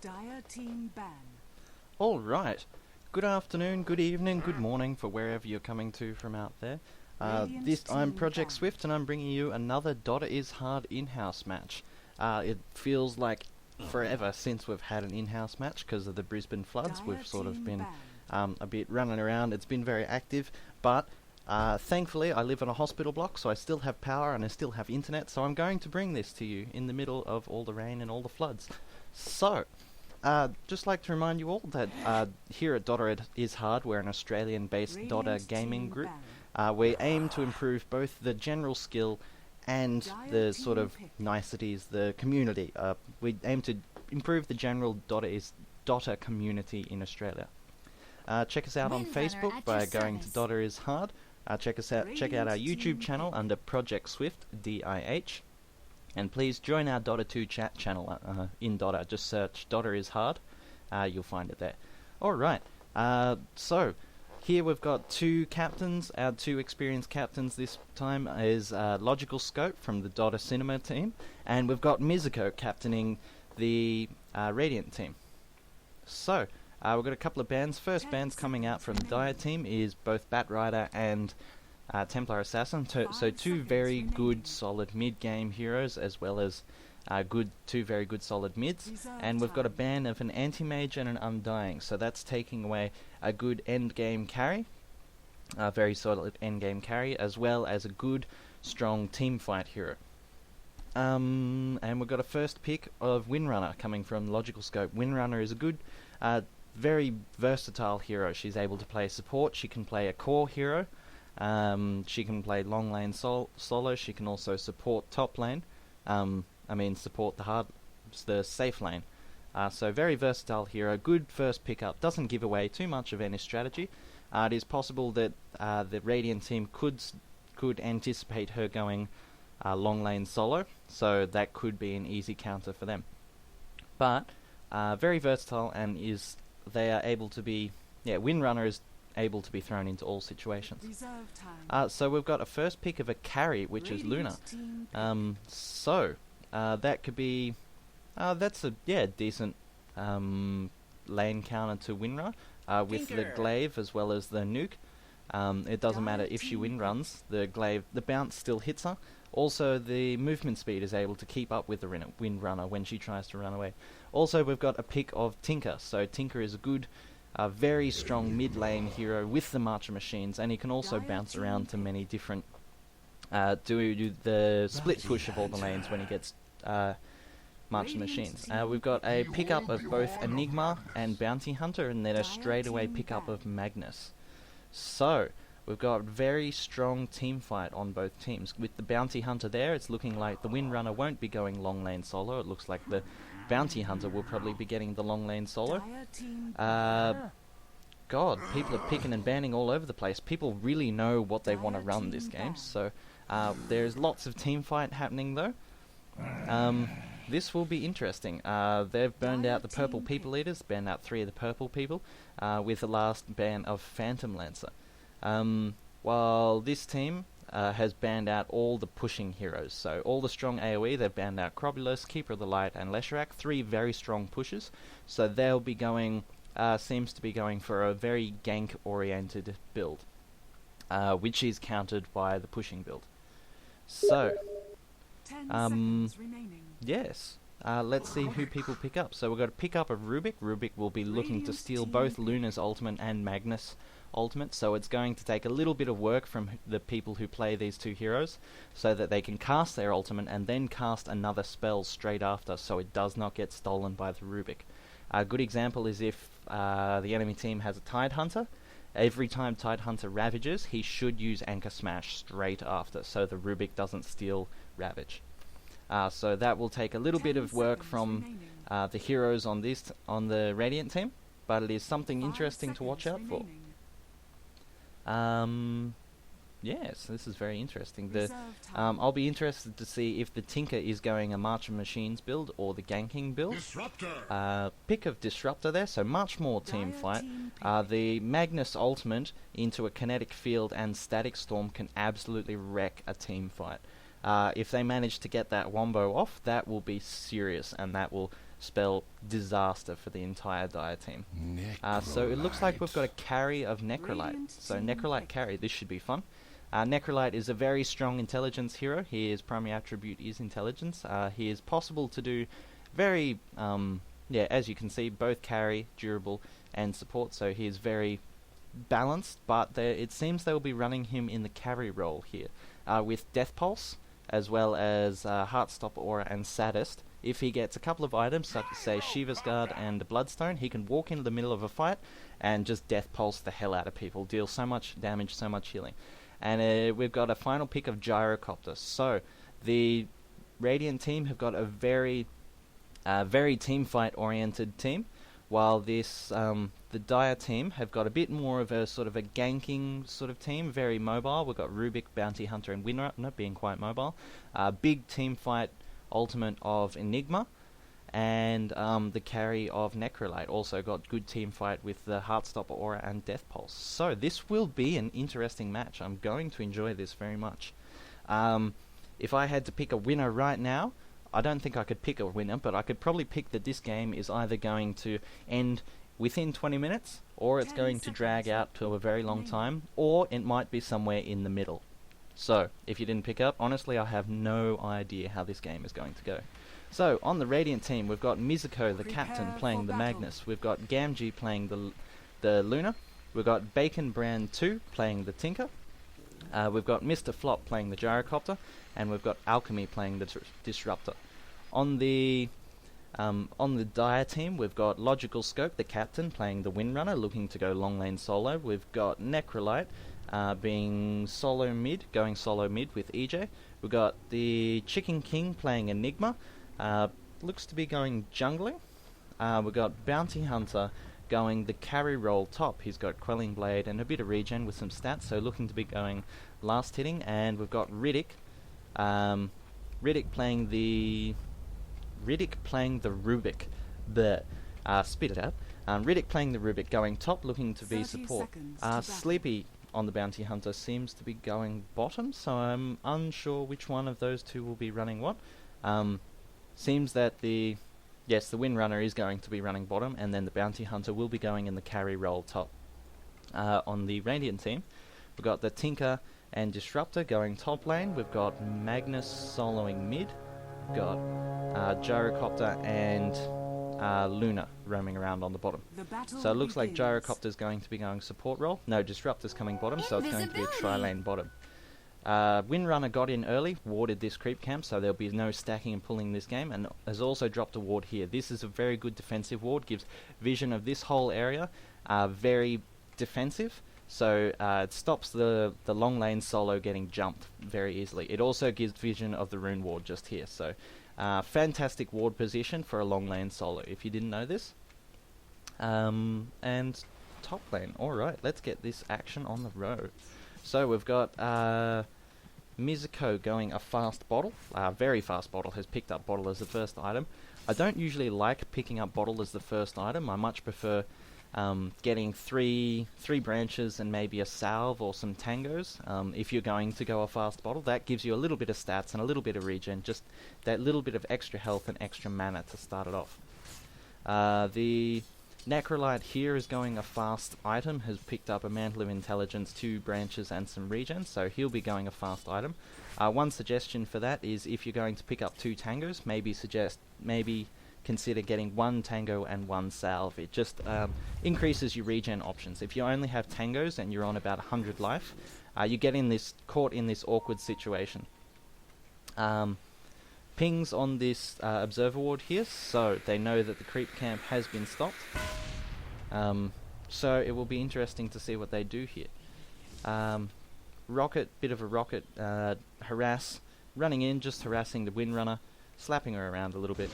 Dire team ban. All right. Good afternoon, good evening, good morning for wherever you're coming to from out there. I'm team Project ban. Swift, and I'm bringing you another DotA is Hard in-house match. It feels like forever since we've had an in-house match because of the Brisbane floods. Dire We've sort of team been ban. a bit running around. It's been very active, but thankfully I live on a hospital block, so I still have power and I still have internet, so I'm going to bring this to you in the middle of all the rain and all the floods. So, just like to remind you all that here at DotA is Hard, we're an Australian-based DotA Radiant gaming team group. ban. We aim to improve both the general skill and Dire the sort team of pick. niceties, the community. We aim to improve the general DotA community in Australia. Check us out on Windrunner Facebook at by your going to service. DotA is Hard. Check out our Radiant YouTube team channel pick. under Project Swift, DIH. And please join our Dota 2 chat channel in Dota. Just search Dota is Hard. You'll find it there. Alright, so here we've got two captains. Our two experienced captains this time is Logical Scope from the Dota Cinema team. And we've got Mizuko captaining the Radiant team. So, we've got a couple of bands. First 10 bands coming out from the seconds Dire team is both Batrider and Templar Assassin, so 5 two very seconds good remaining. solid mid-game heroes as well as two very good solid mids. Reserve And we've got a time. ban of an Anti-Mage and an Undying, so that's taking away a good end-game carry, a very solid end-game carry, as well as a good, strong team fight hero. And we've got a first pick of Windrunner coming from Logical Scope. Windrunner is a good, very versatile hero. She's able to play support, she can play a core hero, she can play long lane solo, she can also support top lane, support the safe lane. So very versatile hero, good first pickup, doesn't give away too much of any strategy. It is possible that the Radiant team could anticipate her going long lane solo, so that could be an easy counter for them. But very versatile, and they are able to be, Windrunner is able to be thrown into all situations. Reserve time. So we've got a first pick of a carry, which is Luna. Radiant team pick. That could be, that's a decent lane counter to Windrunner with the Tinker. glaive as well as the nuke. It doesn't matter if she Team wind runs, the bounce still hits her. Also, the movement speed is able to keep up with the Windrunner when she tries to run away. Also, we've got a pick of Tinker. So Tinker is a good, very strong mid-lane hero with the Marcher Machines, and he can also Dire bounce team around to pick. many different, do the split push of all the lanes when he gets Marcher Radiant Machines. team We've got a pickup of both Enigma and Bounty Hunter, and then a Dire straightaway team pickup ban. of Magnus. So, we've got very strong team fight on both teams. With the Bounty Hunter there, it's looking like the Windrunner won't be going long lane solo. It looks like the Bounty Hunter will probably be getting the long lane solo. Dire team God, people are picking and banning all over the place. People really know what they want to Dire run this team game. ban. So, there's lots of team fight happening though. This will be interesting. They've burned Dire out the purple team people pick. leaders, banned out 3 of the purple people, with the last ban of Phantom Lancer. While this team has banned out all the pushing heroes. So all the strong AoE, they've banned out Crobulus, Keeper of the Light, and Leshrac, 3 very strong pushers. So they'll be going, seems to be going for a very gank-oriented build, which is countered by the pushing build. So, 10 seconds remaining. yes. Let's see who people pick up. So we've got a pickup of Rubik. Rubik will be looking to Radiant steal team both pick. Luna's ultimate and Magnus' ultimate, so it's going to take a little bit of work from the people who play these two heroes so that they can cast their ultimate and then cast another spell straight after, so it does not get stolen by the Rubik. A good example is if the enemy team has a Tide Hunter. Every time Tide Hunter ravages, he should use Anchor Smash straight after, so the Rubik doesn't steal Ravage. So that will take a little bit 10 of work seconds from remaining. the heroes on on the Radiant team, but it is something 5 interesting to watch out seconds for. remaining. Yes, this is very interesting. Reserve time. I'll be interested to see if the Tinker is going a Marcher Machines build or the ganking build. Pick of Disruptor there, so much more team Dire fight. team pick. The Magnus ultimate into a kinetic field and static storm can absolutely wreck a team fight. If they manage to get that wombo off, that will be serious, and that will spell disaster for the entire Dire team. So it looks like we've got a carry of Necrolite. So Necrolite carry, this should be fun. Necrolite is a very strong intelligence hero. His primary attribute is intelligence. He is possible to do very, as you can see, both carry, durable, and support. So he is very balanced, but it seems they will be running him in the carry role here, with Death Pulse, as well as Heartstopper Aura and Saddest. If he gets a couple of items, such as, say, Shiva's Guard and Bloodstone, he can walk into the middle of a fight and just Death Pulse the hell out of people, deal so much damage, so much healing. And we've got a final pick of Gyrocopter. So, the Radiant team have got a very team fight oriented team, while this the Dire team have got a bit more of a sort of a ganking sort of team, very mobile. We've got Rubik, Bounty Hunter, and Winrunner being quite mobile. Big team fight ultimate of Enigma, and the carry of Necrolite also got good team fight with the Heartstopper Aura and Death Pulse. So this will be an interesting match. I'm going to enjoy this very much. If I had to pick a winner right now, I don't think I could pick a winner, but I could probably pick that this game is either going to end within 20 minutes, or it's going to drag out to a very long time, or it might be somewhere in the middle. So, if you didn't pick up, honestly, I have no idea how this game is going to go. So, on the Radiant team, we've got Mizuko, the captain, playing the Magnus. We've got Gamgee playing the Luna. We've got Bacon Brand 2 playing the Tinker. We've got Mr. Flop playing the Gyrocopter. And we've got Alchemy playing the Disruptor. On the Dire team, we've got Logical Scope, the captain, playing the Windrunner, looking to go long lane solo. We've got Necrolite, being going solo mid with EJ. We've got the Chicken King playing Enigma, looks to be going jungling. We've got Bounty Hunter going the carry role top. He's got Quelling Blade and a bit of regen with some stats, so looking to be going last hitting. And we've got Riddick, playing the Rubik. Spit it out. Riddick playing the Rubik, going top, looking to be support. Sleepy on the Bounty Hunter seems to be going bottom, so I'm unsure which one of those two will be running what. Seems that the Windrunner is going to be running bottom, and then the Bounty Hunter will be going in the carry role top. On the Radiant team, we've got the Tinker and Disruptor going top lane. We've got Magnus soloing mid. We've got Gyrocopter and Luna roaming around on the bottom. So it looks like Gyrocopter's going to be going support role. No, Disruptor's coming bottom, so it's going to be a tri-lane bottom. Windrunner got in early, warded this creep camp, so there'll be no stacking and pulling this game, and has also dropped a ward here. This is a very good defensive ward, gives vision of this whole area, very defensive, so it stops the long lane solo getting jumped very easily. It also gives vision of the rune ward just here, so fantastic ward position for a long lane solo, if you didn't know this. And top lane, alright, let's get this action on the road. So we've got Mizuko going a fast bottle, very fast bottle, has picked up bottle as the first item. I don't usually like picking up bottle as the first item. I much prefer getting three branches and maybe a salve or some tangos. If you're going to go a fast bottle, that gives you a little bit of stats and a little bit of regen, just that little bit of extra health and extra mana to start it off. The Necrolite here is going a fast item, has picked up a Mantle of Intelligence, 2 branches and some regen, so he'll be going a fast item. One suggestion for that is if you're going to pick up 2 tangos, maybe consider getting 1 tango and 1 salve. It just increases your regen options. If you only have tangos and you're on about 100 life, you get caught in this awkward situation. Pings on this observer ward here, so they know that the creep camp has been stopped. So it will be interesting to see what they do here. Rocket, bit of a rocket, harass, running in, just harassing the Windrunner, slapping her around a little bit.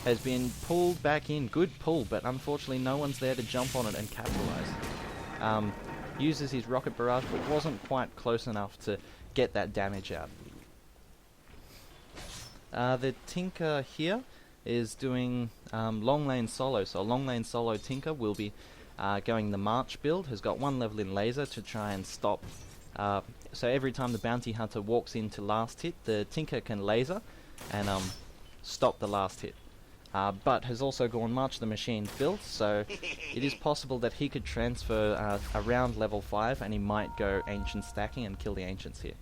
Has been pulled back in, good pull, but unfortunately no one's there to jump on it and capitalize. Uses his rocket barrage, but wasn't quite close enough to get that damage out. The Tinker here is doing long lane solo, so a long lane solo Tinker will be going the March build, has got 1 level in laser to try and stop. So every time the Bounty Hunter walks into last hit, the Tinker can laser and stop the last hit. but has also gone March the Machine's build, so it is possible that he could transfer around level 5 and he might go Ancient stacking and kill the Ancients here.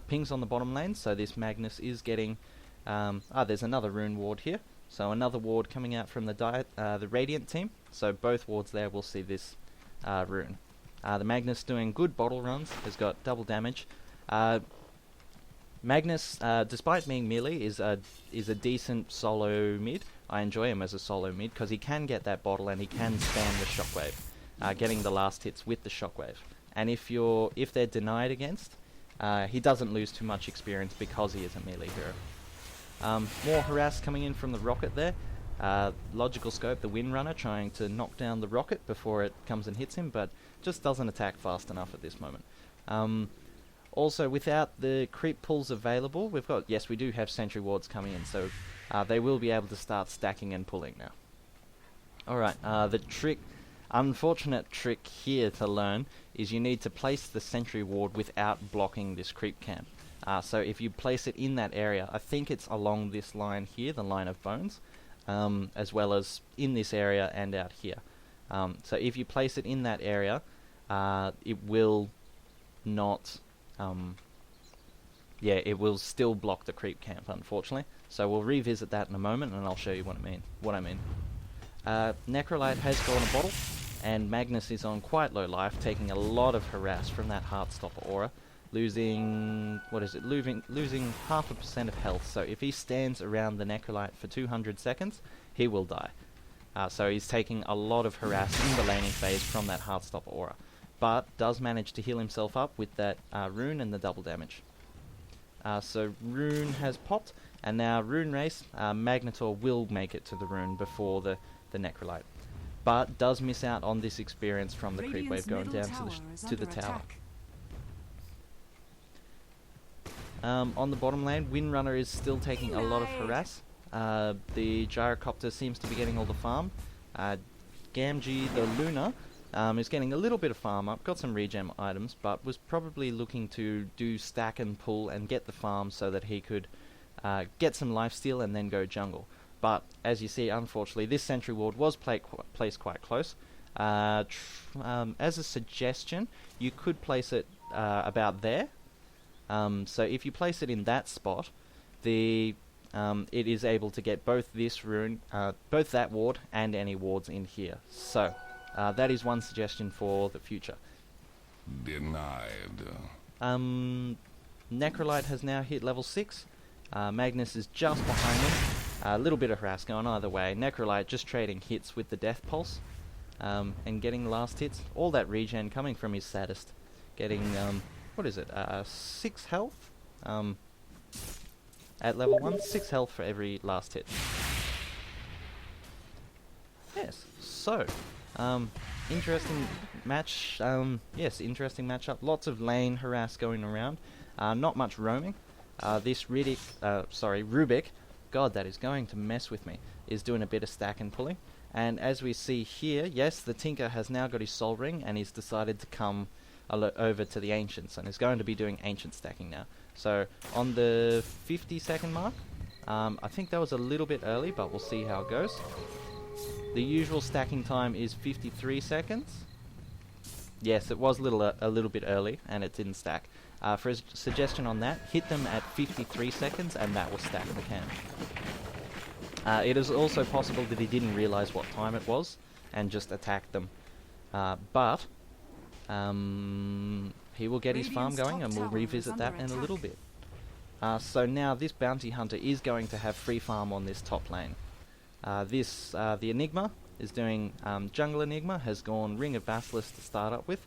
Pings on the bottom lane, so this Magnus is getting... there's another Rune ward here, so another ward coming out from the Radiant team, so both wards there will see this Rune. The Magnus doing good bottle runs, has got double damage. Magnus, despite being melee, is a decent solo mid. I enjoy him as a solo mid because he can get that bottle and he can spam the shockwave, getting the last hits with the shockwave. And if they're denied against, he doesn't lose too much experience because he is a melee hero. More harass coming in from the rocket there. Logical scope, the Windrunner, trying to knock down the rocket before it comes and hits him, but just doesn't attack fast enough at this moment. Also, without the creep pulls available, we do have sentry wards coming in, so they will be able to start stacking and pulling now. Alright, the unfortunate trick here to learn is you need to place the sentry ward without blocking this creep camp. So if you place it in that area, I think it's along this line here, the line of bones, as well as in this area and out here. So if you place it in that area, it will not... it will still block the creep camp, unfortunately. So we'll revisit that in a moment, and I'll show you what I mean. Necrolite has gone a bottle, and Magnus is on quite low life, taking a lot of harass from that Heartstopper aura, losing 0.5% of health. So if he stands around the Necrolite for 200 seconds, he will die. So he's taking a lot of harass in the laning phase from that Heartstopper aura, but does manage to heal himself up with that Rune and the double damage. So Rune has popped, and now Rune Race, Magnetor will make it to the Rune before the Necrolite, but does miss out on this experience from the creep wave going down to the tower. On the bottom lane, Windrunner is still taking a lot of harass. The Gyrocopter seems to be getting all the farm. Gamgee the Luna is getting a little bit of farm up, got some regen items, but was probably looking to do stack and pull and get the farm so that he could get some lifesteal and then go jungle. But as you see, unfortunately, this sentry ward was placed quite close. As a suggestion, you could place it about there. So if you place it in that spot, it is able to get both this rune, both that ward and any wards in here. So that is one suggestion for the future. Denied. Necrolite has now hit level 6. Magnus is just behind him. A little bit of harass going either way. Necrolite just trading hits with the Death Pulse and getting the last hits. All that regen coming from his Sadist. Getting, 6 health? At level 1, 6 health for every last hit. Yes, so, interesting match, interesting matchup. Lots of lane harass going around. Not much roaming. This Rubik, God, that is going to mess with me, is doing a bit of stack and pulling. And as we see here, yes, the Tinker has now got his Soul Ring, and he's decided to come over to the Ancients, and is going to be doing Ancient stacking now. So, on the 50-second mark, I think that was a little bit early, but we'll see how it goes. The usual stacking time is 53 seconds. Yes, it was a little bit early, and it didn't stack. For a suggestion on that, hit them at 53 seconds, and that will stack the camp. It is also possible that he didn't realize what time it was, and just attacked them. But he will get his farm going, and we'll revisit that in a little bit. So now this Bounty Hunter is going to have free farm on this top lane. The Enigma is doing Jungle Enigma, has gone Ring of Basilisk to start up with.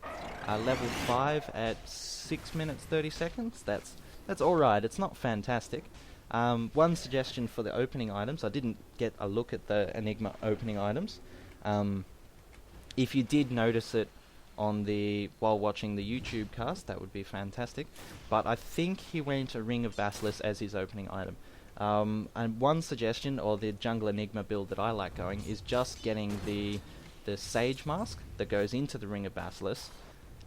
Level 5 at 6 minutes 30 seconds. That's alright, it's not fantastic. One suggestion for the opening items, I didn't get a look at the Enigma opening items. If you did notice it while watching the YouTube cast, that would be fantastic. But I think he went a Ring of Basilisk as his opening item. And one suggestion, or the Jungle Enigma build that I like going, is just getting the Sage Mask that goes into the Ring of Basilisk,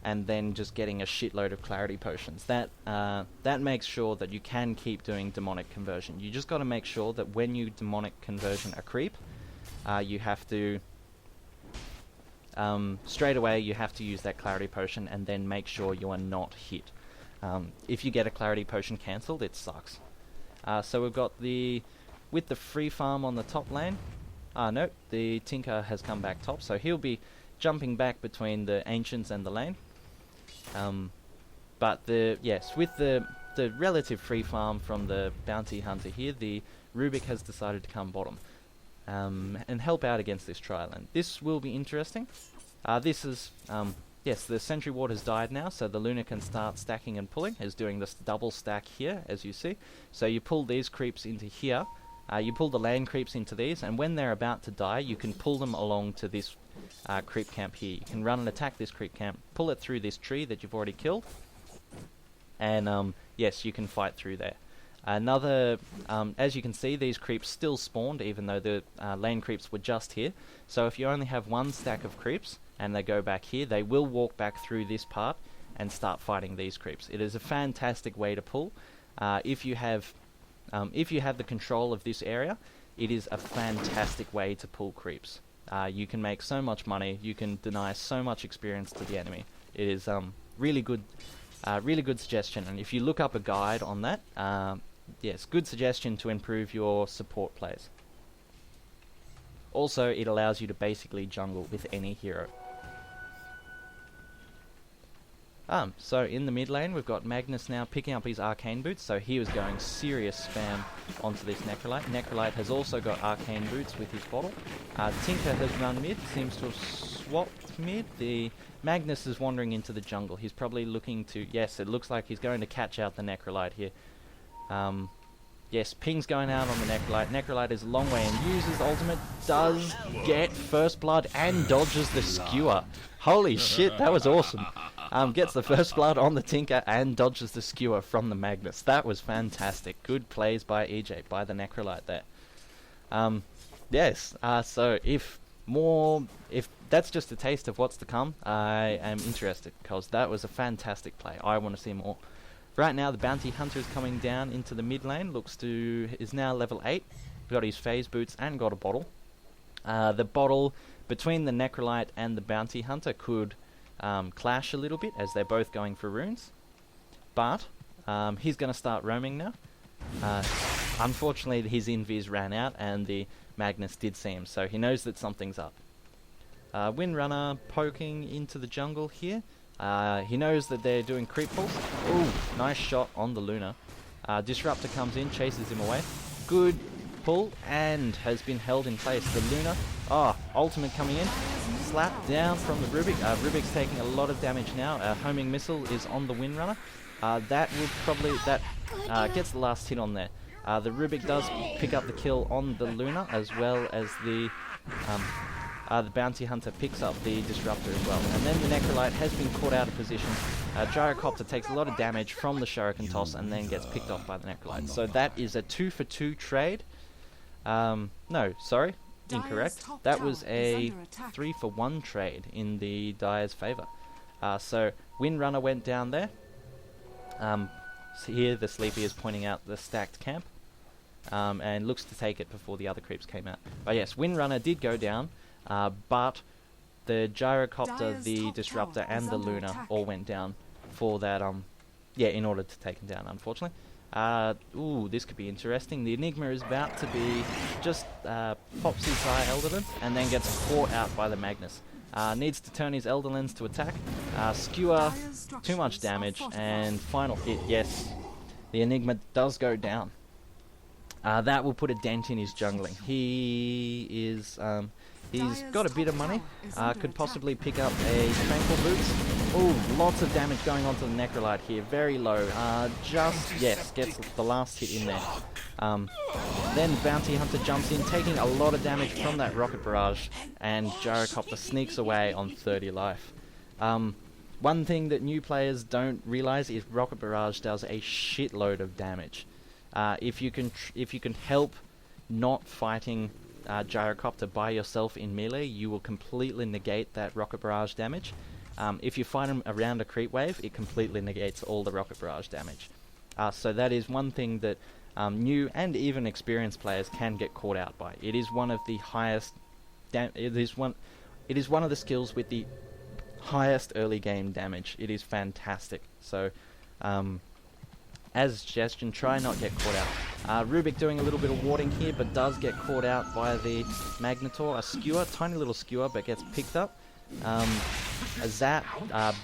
and then just getting a shitload of clarity potions. That makes sure that you can keep doing demonic conversion. You just got to make sure that when you demonic conversion a creep, you have to straight away you have to use that clarity potion, and then make sure you are not hit. If you get a clarity potion cancelled, it sucks. So we've got with the free farm on the top lane. No, the Tinker has come back top, so he'll be jumping back between the Ancients and the lane. But with the relative free farm from the Bounty Hunter here, the Rubik has decided to come bottom and help out against this trial. And this will be interesting. This is the Sentry Ward has died now, so the Luna can start stacking and pulling. Is doing this double stack here, as you see. So you pull these creeps into here. You pull the land creeps into these, and when they're about to die, you can pull them along to this creep camp here. You can run and attack this creep camp, pull it through this tree that you've already killed, and yes, you can fight through there. Another, as you can see, these creeps still spawned, even though the lane creeps were just here. So if you only have one stack of creeps, and they go back here, they will walk back through this part and start fighting these creeps. It is a fantastic way to pull. If you have the control of this area, it is a fantastic way to pull creeps. You can make so much money. You can deny so much experience to the enemy. It is really good suggestion. And if you look up a guide on that, yes, good suggestion to improve your support plays. Also, it allows you to basically jungle with any hero. So in the mid lane, we've got Magnus now picking up his arcane boots, so he was going serious spam onto this Necrolite. Necrolite has also got arcane boots with his bottle. Tinker has run mid, seems to have swapped mid. The Magnus is wandering into the jungle. He's probably looking to, yes, it looks like he's going to catch out the Necrolite here. Yes, ping's going out on the Necrolite. Necrolite is a long way and uses ultimate, does get first blood and dodges the skewer. Holy shit, that was awesome. Gets the first blood on the Tinker and dodges the skewer from the Magnus. That was fantastic. Good plays by EJ, by the Necrolite there. Yes, so if that's just a taste of what's to come, I am interested, because that was a fantastic play. I want to see more. Right now, the Bounty Hunter is coming down into the mid lane. Is now level 8. Got his phase boots and got a bottle. The bottle between the Necrolite and the Bounty Hunter could clash a little bit, as they're both going for runes. But he's going to start roaming now. Unfortunately, his invis ran out, and the Magnus did see him, so he knows that something's up. Windrunner poking into the jungle here. He knows that they're doing creep pulls. Ooh, nice shot on the Luna. Disruptor comes in, chases him away. Good pull, and has been held in place. The Luna, ultimate coming in. Slap down from the Rubik. Rubik's taking a lot of damage now. Homing missile is on the Windrunner. That gets the last hit on there. The Rubik does pick up the kill on the Luna, as well as the Bounty Hunter picks up the Disruptor as well. And then the Necrolite has been caught out of position. Gyrocopter takes a lot of damage from the Shuriken toss and then gets picked off by the Necrolite. So that is a 2-for-2 trade. No, sorry, incorrect. That was a 3-for-1 trade in the Dire's favour. So Windrunner went down there. So here the Sleepy is pointing out the stacked camp. And looks to take it before the other creeps came out. But yes, Windrunner did go down. But the Gyrocopter, the Disruptor, and the Luna all went down for that, in order to take him down, unfortunately. Ooh, this could be interesting. The Enigma is about to be just pops his high Elderlens and then gets caught out by the Magnus. Needs to turn his Elderlens to attack. Skewer, too much damage, and final hit, yes. The Enigma does go down. That will put a dent in his jungling. He's got a bit of money, could possibly pick up a Tranquil Boots. Ooh, lots of damage going on to the Necrolite here, very low. Gets the last hit in there. Then Bounty Hunter jumps in, taking a lot of damage from that Rocket Barrage, and Gyrocopter sneaks away on 30 life. One thing that new players don't realize is Rocket Barrage does a shitload of damage. If you can help not fighting Gyrocopter by yourself in melee, you will completely negate that Rocket Barrage damage. If you fight him around a creep wave, it completely negates all the rocket barrage damage. So that is one thing that new and even experienced players can get caught out by. It is one of the highest. It is one of the skills with the highest early game damage. It is fantastic. So, as a suggestion, try not get caught out. Rubik doing a little bit of warding here, but does get caught out by the Magnetor. A skewer, tiny little skewer, but gets picked up. A zap,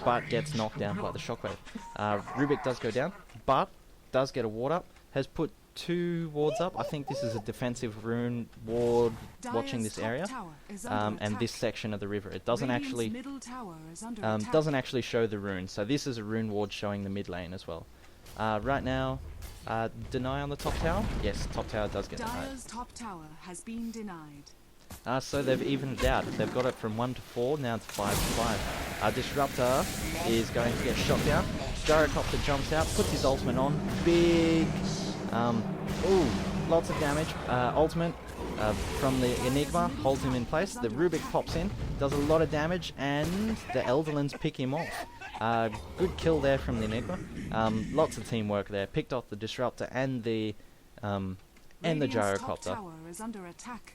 but gets knocked down by the shockwave. Rubik does go down, but does get a ward up. Has put 2 wards up. I think this is a defensive rune ward watching this area, and this section of the river. It doesn't actually show the rune, so this is a rune ward showing the mid lane as well. Right now, deny on the top tower. Yes, top tower does get denied. Dire's top tower has been denied. So they've evened it out. They've got it from 1 to 4, now it's 5 to 5. Disruptor is going to get shot down. Gyrocopter jumps out, puts his ultimate on. Big, lots of damage. Ultimate from the Enigma holds him in place. The Rubik pops in, does a lot of damage, and the Elderlings pick him off. Good kill there from the Enigma. Lots of teamwork there. Picked off the Disruptor and the Gyrocopter.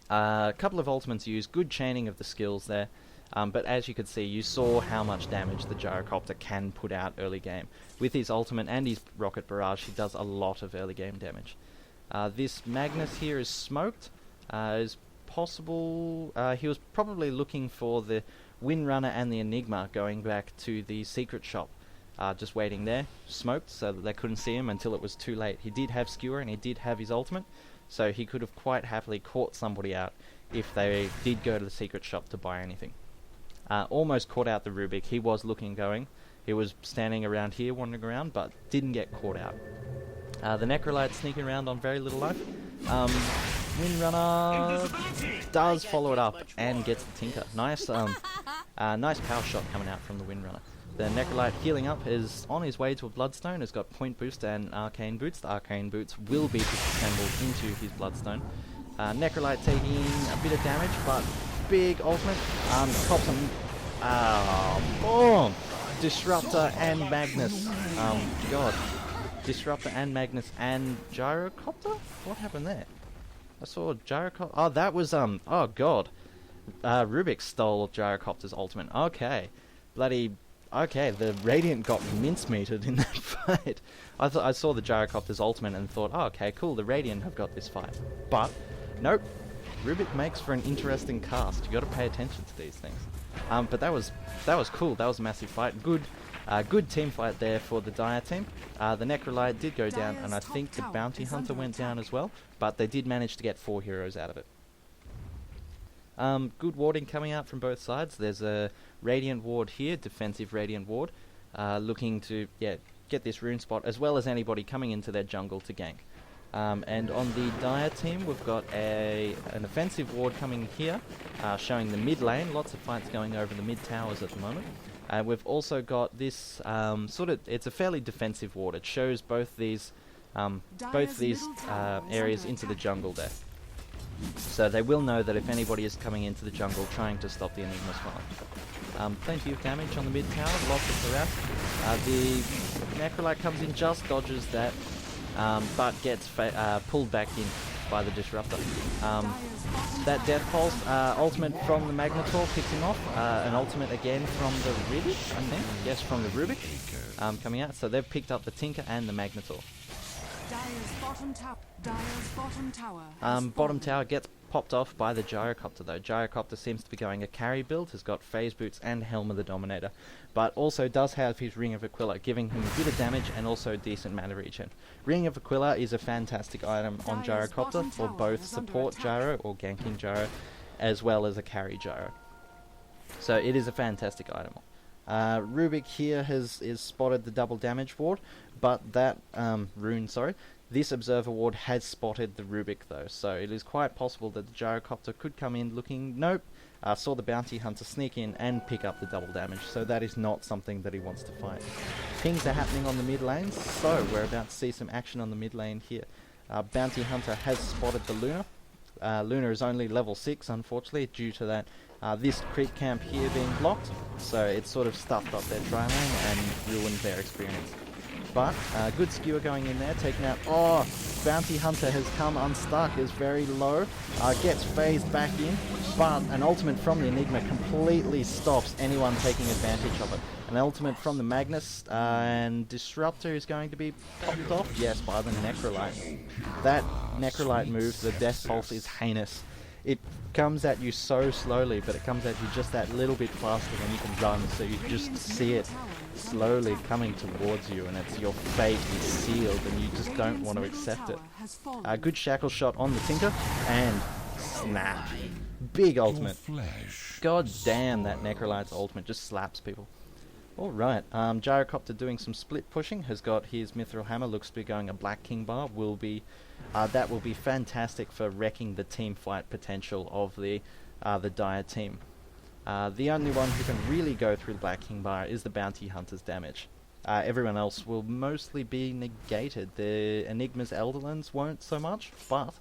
A couple of ultimates used. Good chaining of the skills there. But as you could see, you saw how much damage the Gyrocopter can put out early game. With his ultimate and his rocket barrage, he does a lot of early game damage. This Magnus here is smoked. Is possible. He was probably looking for the Windrunner and the Enigma going back to the secret shop. Just waiting there, smoked, so that they couldn't see him until it was too late. He did have Skewer and he did have his ultimate, so he could have quite happily caught somebody out if they did go to the secret shop to buy anything. Almost caught out the Rubik. He was going. He was standing around here, wandering around, but didn't get caught out. The Necrolite sneaking around on very little life. Windrunner does follow it up and gets the Tinker. Nice power shot coming out from the Windrunner. The Necrolite healing up is on his way to a Bloodstone. Has got Point Boost and Arcane Boots. The Arcane Boots will be disassembled into his Bloodstone. Necrolite taking a bit of damage, but big ultimate. Cops him. Boom! Disruptor and Magnus. God. Disruptor and Magnus and Gyrocopter? What happened there? I saw Gyrocopter. Oh, that was, oh god. Rubik stole Gyrocopter's ultimate. Okay. Bloody... Okay, the Radiant got mincemeated in that fight. I saw the Gyrocopter's ultimate and thought, oh, okay, cool, the Radiant have got this fight. But, nope. Rubik makes for an interesting cast. You got to pay attention to these things. But that was cool. That was a massive fight. Good team fight there for the Dire team. The Necrolite did go down, and I think the Bounty Hunter went down as well. But they did manage to get 4 heroes out of it. Good warding coming out from both sides. There's a Radiant ward here, defensive Radiant ward, looking to get this rune spot, as well as anybody coming into their jungle to gank. And on the Dire team, we've got an offensive ward coming here, showing the mid lane. Lots of fights going over the mid towers at the moment. We've also got this it's a fairly defensive ward. It shows both these areas into the jungle there. So they will know that if anybody is coming into the jungle trying to stop the Enigma's farm. Plenty of damage on the mid tower, lots of harass. The Necrolite comes in, just dodges that, but gets pulled back in by the Disruptor. That Death Pulse, ultimate from the Magnetor picks him off. An ultimate again from the Rubik, I think. Yes, from the Rubik coming out. So they've picked up the Tinker and the Magnetor. Bottom tower gets popped off by the Gyrocopter though. Gyrocopter seems to be going a carry build, has got Phase Boots and Helm of the Dominator, but also does have his Ring of Aquila, giving him a bit of damage and also decent mana regen. Ring of Aquila is a fantastic item on Gyrocopter for both support Gyro or ganking Gyro, as well as a carry Gyro. So it is a fantastic item. Rubik here is spotted the double damage ward, but that this Observer ward has spotted the Rubik though, so it is quite possible that the Gyrocopter could come in looking, nope, saw the Bounty Hunter sneak in and pick up the double damage, so that is not something that he wants to fight. Pings are happening on the mid lanes, so we're about to see some action on the mid lane here. Bounty Hunter has spotted the Luna. Luna is only level 6 unfortunately due to that This creep camp here being blocked, so it's sort of stuffed up their tri-lane and ruined their experience. But good skewer going in there, taking out... Oh! Bounty Hunter has come unstuck, is very low, gets phased back in, but an ultimate from the Enigma completely stops anyone taking advantage of it. An ultimate from the Magnus, and Disruptor is going to be popped off, yes, by the Necrolite. That Necrolite move, the Death Pulse, is heinous. It comes at you so slowly, but it comes at you just that little bit faster than you can run, so you just see it slowly coming towards you, and it's your fate is sealed, and you just don't want to accept it. A good shackle shot on the Tinker, and snap. Big ultimate. God damn, that Necrolite's ultimate just slaps people. Alright, Gyrocopter doing some split pushing, has got his Mithril Hammer, looks to be going a Black King bar, that will be fantastic for wrecking the team fight potential of the Dire team. The only one who can really go through the Black King bar is the Bounty Hunter's damage. Everyone else will mostly be negated. The Enigma's Elderlands won't so much, but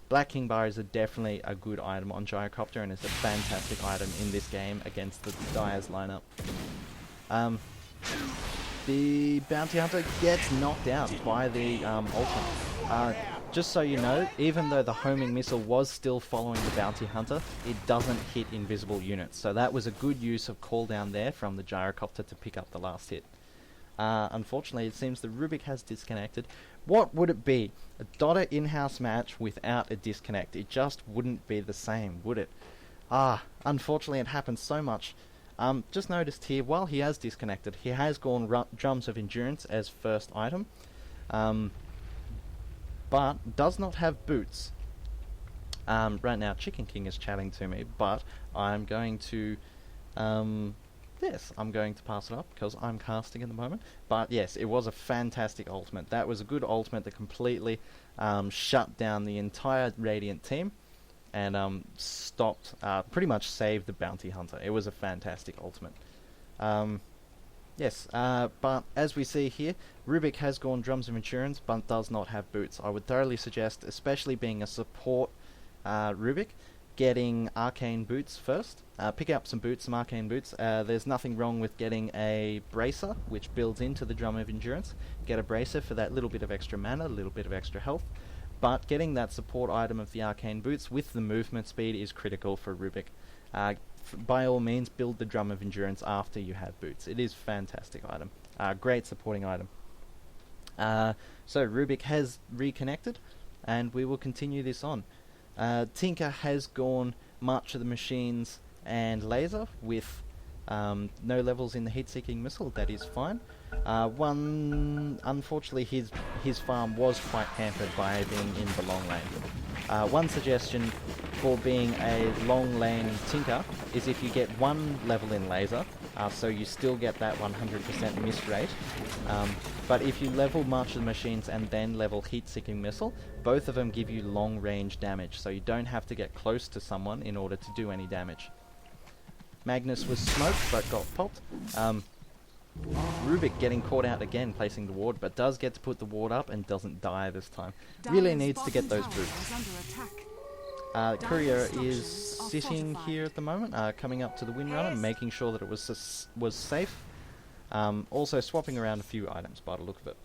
Black King bar is definitely a good item on Gyrocopter, and it's a fantastic item in this game against the Dire's lineup. The Bounty Hunter gets knocked out by the ultimate. Just so you know, even though the homing missile was still following the Bounty Hunter, it doesn't hit invisible units. So that was a good use of cooldown there from the Gyrocopter to pick up the last hit. Unfortunately, it seems the Rubik has disconnected. What would it be? A DotA in-house match without a disconnect. It just wouldn't be the same, would it? Unfortunately it happens so much. Just noticed here, while he has disconnected, he has gone Drums of Endurance as first item. But does not have boots. Right now Chicken King is chatting to me, but I'm going to... yes, I'm going to pass it up because I'm casting at the moment. But yes, it was a fantastic ultimate. That was a good ultimate that completely shut down the entire Radiant team and stopped, pretty much saved the Bounty Hunter. It was a fantastic ultimate. Yes, but as we see here, Rubik has gone Drums of Endurance but does not have boots. I would thoroughly suggest, especially being a support Rubik, getting Arcane Boots first. Pick up some boots, some Arcane Boots. There's nothing wrong with getting a Bracer, which builds into the Drum of Endurance. Get a Bracer for that little bit of extra mana, a little bit of extra health. But getting that support item of the Arcane Boots with the movement speed is critical for Rubik. By all means, build the Drum of Endurance after you have boots. It is a fantastic item. Great supporting item. So Rubik has reconnected, and we will continue this on. Tinker has gone March of the Machines and Laser with no levels in the heat-seeking missile. That is fine. Unfortunately, his farm was quite hampered by being in the long lane. One suggestion for being a long lane Tinker is if you get one level in Laser, so you still get that 100% miss rate. But if you level March of the Machines and then level Heat-Seeking Missile, both of them give you long range damage, so you don't have to get close to someone in order to do any damage. Magnus was smoked but got popped. Rubik getting caught out again, placing the ward, but does get to put the ward up and doesn't die this time. Really needs to get those boots. Courier is sitting here at the moment, coming up to the Windrunner, making sure that it was safe. Also swapping around a few items by the look of it.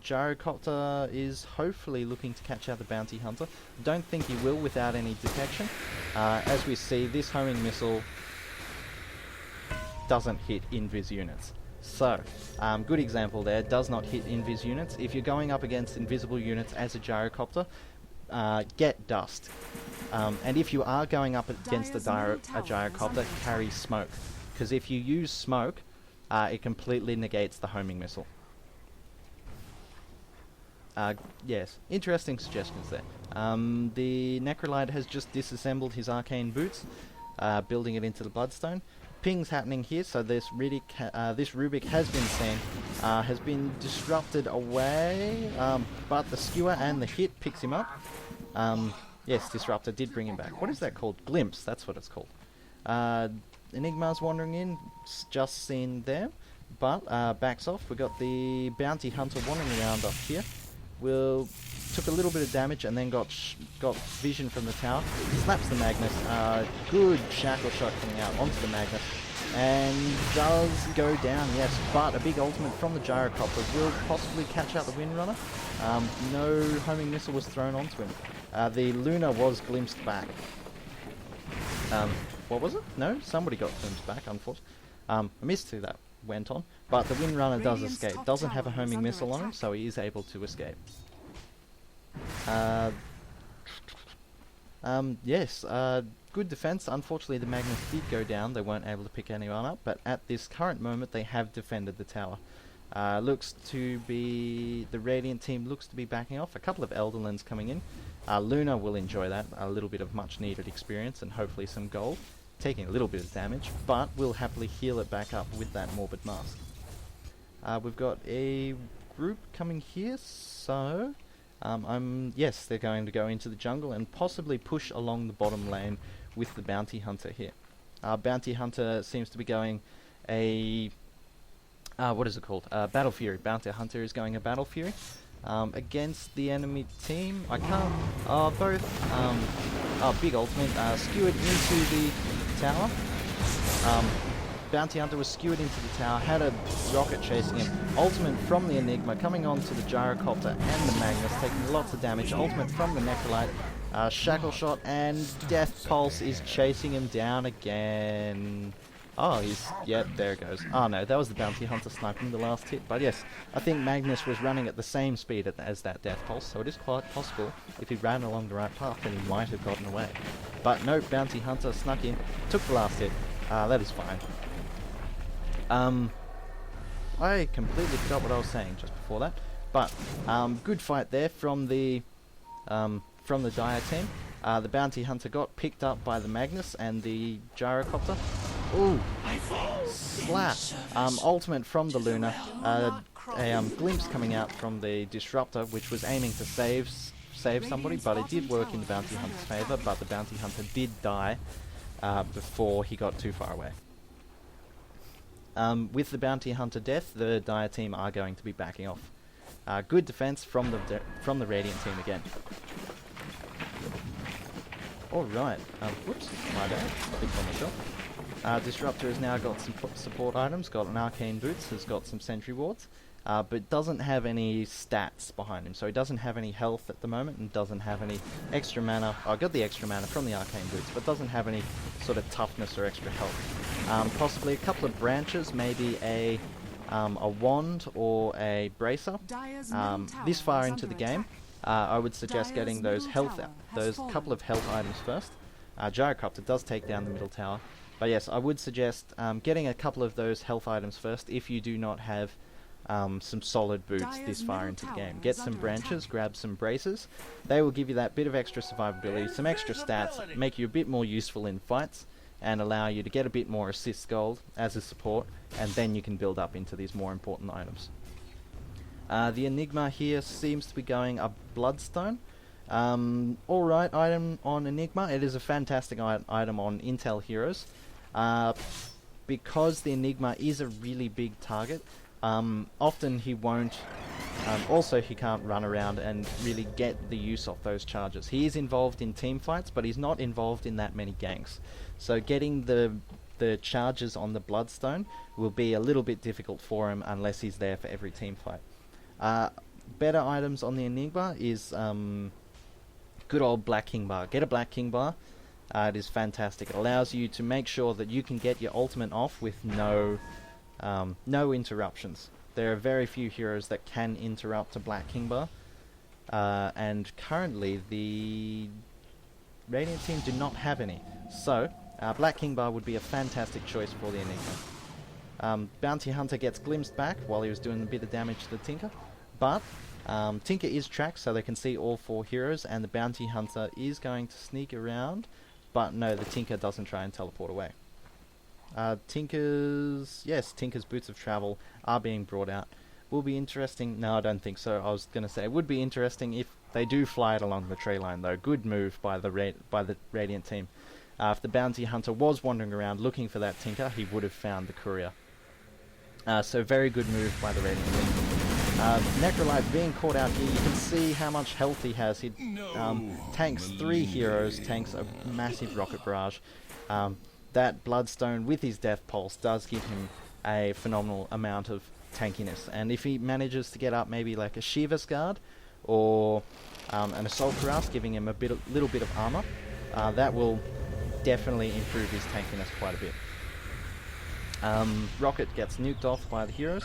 Gyrocopter is hopefully looking to catch out the Bounty Hunter. Don't think he will without any detection. As we see, this homing missile doesn't hit invis units. So, good example there, does not hit invis units. If you're going up against invisible units as a Gyrocopter, get dust. And if you are going up against a Gyrocopter, carry smoke. Because if you use smoke, it completely negates the homing missile. Yes, interesting suggestions there. The Necrolite has just disassembled his Arcane Boots, building it into the Bloodstone. Ping's happening here, so this Rubik has been seen, has been disrupted away, but the skewer and the hit picks him up. Yes, Disruptor did bring him back. What is that called? Glimpse, that's what it's called. Enigma's wandering in, just seen there, but backs off. We got the Bounty Hunter wandering around up here. took a little bit of damage and then got vision from the tower. Slaps the Magnus. Good shackle shot coming out onto the Magnus. And does go down, yes, but a big ultimate from the Gyrocopter will possibly catch out the Windrunner. No homing missile was thrown onto him. The Luna was glimpsed back. What was it? No, somebody got glimpsed back, unfortunately. A Miss-2 that went on, but the Windrunner does escape. Doesn't have a homing missile on him, so he is able to escape. Yes, good defense. Unfortunately, the Magnus did go down. They weren't able to pick anyone up, but at this current moment, they have defended the tower. Looks to be... the Radiant team looks to be backing off. A couple of Elderlands coming in. Luna will enjoy that. A little bit of much-needed experience and hopefully some gold. Taking a little bit of damage, but we'll happily heal it back up with that Morbid Mask. We've got a group coming here, so... yes, they're going to go into the jungle and possibly push along the bottom lane with the Bounty Hunter here. Bounty Hunter seems to be going a... what is it called? Battle Fury. Bounty Hunter is going a Battle Fury against the enemy team. I can't... both... big ultimate. Skewered into the tower. Bounty Hunter was skewered into the tower, had a rocket chasing him. Ultimate from the Enigma coming onto the Gyrocopter and the Magnus, taking lots of damage. Ultimate from the Necrolite. Shackle shot, and Death Pulse is chasing him down again. Oh, he's... yep, there it goes. Oh no, that was the Bounty Hunter sniping the last hit. But yes, I think Magnus was running at the same speed as that Death Pulse, so it is quite possible if he ran along the right path then he might have gotten away. But no, Bounty Hunter snuck in, took the last hit. That is fine. I completely forgot what I was saying just before that. But, good fight there from the Dire team. The Bounty Hunter got picked up by the Magnus and the Gyrocopter. Ooh! Slap! Ultimate from the Luna. A glimpse coming out from the Disruptor, which was aiming to save somebody, but it did work in the Bounty Hunter's favour, but the Bounty Hunter did die before he got too far away. With the Bounty Hunter death, the Dire team are going to be backing off. Good defense from the Radiant team again. Alright, whoops, my bad, big for myself. Disruptor has now got some support items, got an Arcane Boots, has got some Sentry Wards, but doesn't have any stats behind him, so he doesn't have any health at the moment, and doesn't have any extra mana. I got the extra mana from the Arcane Boots, but doesn't have any sort of toughness or extra health. Possibly a couple of branches, maybe a wand or a bracer. This far into the game, I would suggest getting those couple of health items first. Gyrocopter does take down the middle tower, but yes, I would suggest getting a couple of those health items first if you do not have some solid boots this far into the game. Get some branches, grab some braces. They will give you that bit of extra survivability, some extra stats, make you a bit more useful in fights, and allow you to get a bit more assist gold as a support, and then you can build up into these more important items. The Enigma here seems to be going a Bloodstone. Alright item on Enigma. It is a fantastic item on Intel heroes. Because the Enigma is a really big target, often he won't... also he can't run around and really get the use of those charges. He is involved in team fights, but he's not involved in that many ganks. So getting the charges on the Bloodstone will be a little bit difficult for him unless he's there for every team fight. Better items on the Enigma is good old Black King Bar. Get a Black King Bar. It is fantastic. It allows you to make sure that you can get your ultimate off with no interruptions. There are very few heroes that can interrupt a Black King Bar, and currently the Radiant team do not have any. So Black King Bar would be a fantastic choice for the Enigma. Bounty Hunter gets glimpsed back while he was doing a bit of damage to the Tinker, but Tinker is tracked so they can see all four heroes, and the Bounty Hunter is going to sneak around, but no, the Tinker doesn't try and teleport away. Tinker's Boots of Travel are being brought out. Will be interesting. No, I don't think so. I was going to say it would be interesting if they do fly it along the tree line, though. Good move by the Radiant team. If the Bounty Hunter was wandering around looking for that Tinker, he would have found the courier. So very good move by the Radiant team. Necrolite being caught out here, you can see how much health he has. He tanks 3 heroes, tanks a massive rocket barrage. That Bloodstone with his Death Pulse does give him a phenomenal amount of tankiness. And if he manages to get up maybe like a Shiva's Guard or an Assault Cuirass, giving him a little bit of armor, that will definitely improve his tankiness quite a bit. Rocket gets nuked off by the heroes.